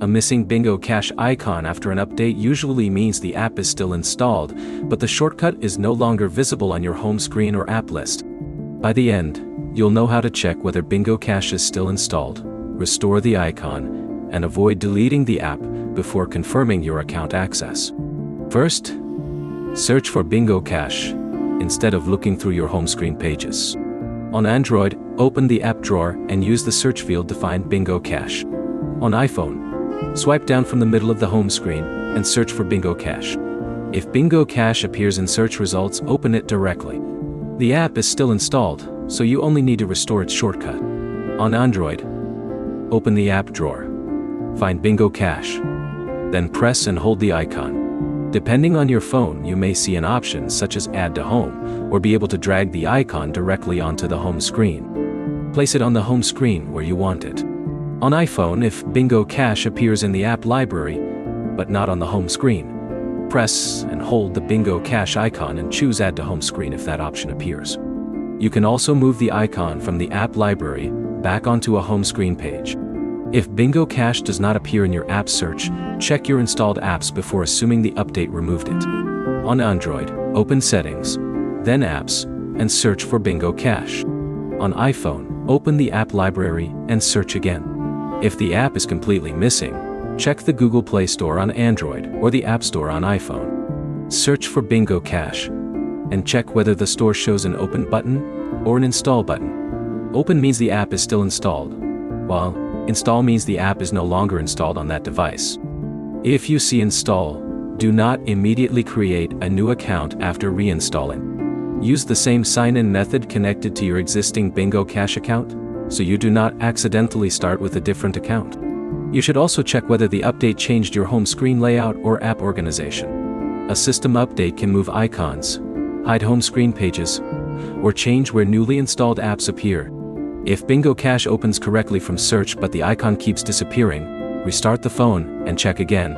A missing Bingo Cash icon after an update usually means the app is still installed, but the shortcut is no longer visible on your home screen or app list. By the end, you'll know how to check whether Bingo Cash is still installed, restore the icon, and avoid deleting the app before confirming your account access. First, search for Bingo Cash instead of looking through your home screen pages. On Android, open the app drawer and use the search field to find Bingo Cash. On iPhone, swipe down from the middle of the home screen and search for Bingo Cash. If Bingo Cash appears in search results, open it directly. The app is still installed, so you only need to restore its shortcut. On Android, open the app drawer, find Bingo Cash, then press and hold the icon. Depending on your phone, you may see an option such as Add to Home, or be able to drag the icon directly onto the home screen. Place it on the home screen where you want it. On iPhone, if Bingo Cash appears in the app library, but not on the home screen, press and hold the Bingo Cash icon and choose Add to Home Screen if that option appears. You can also move the icon from the app library back onto a home screen page. If Bingo Cash does not appear in your app search, check your installed apps before assuming the update removed it. On Android, open Settings, then Apps, and search for Bingo Cash. On iPhone, open the app library and search again. If the app is completely missing, check the Google Play Store on Android or the App Store on iPhone. Search for Bingo Cash and check whether the store shows an Open button or an Install button. Open means the app is still installed, while Install means the app is no longer installed on that device. If you see Install, do not immediately create a new account after reinstalling. Use the same sign-in method connected to your existing Bingo Cash account, so you do not accidentally start with a different account. You should also check whether the update changed your home screen layout or app organization. A system update can move icons, hide home screen pages, or change where newly installed apps appear. If Bingo Cash opens correctly from search but the icon keeps disappearing, restart the phone and check again.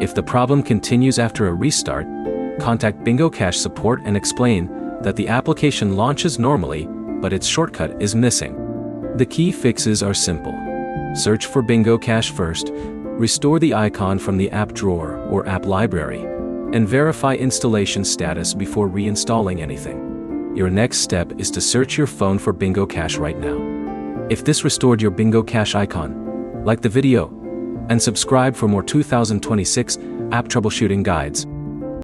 If the problem continues after a restart, contact Bingo Cash support and explain that the application launches normally, but its shortcut is missing. The key fixes are simple. Search for Bingo Cash first, restore the icon from the app drawer or app library, and verify installation status before reinstalling anything. Your next step is to search your phone for Bingo Cash right now. If this restored your Bingo Cash icon, like the video, and subscribe for more 2026 app troubleshooting guides.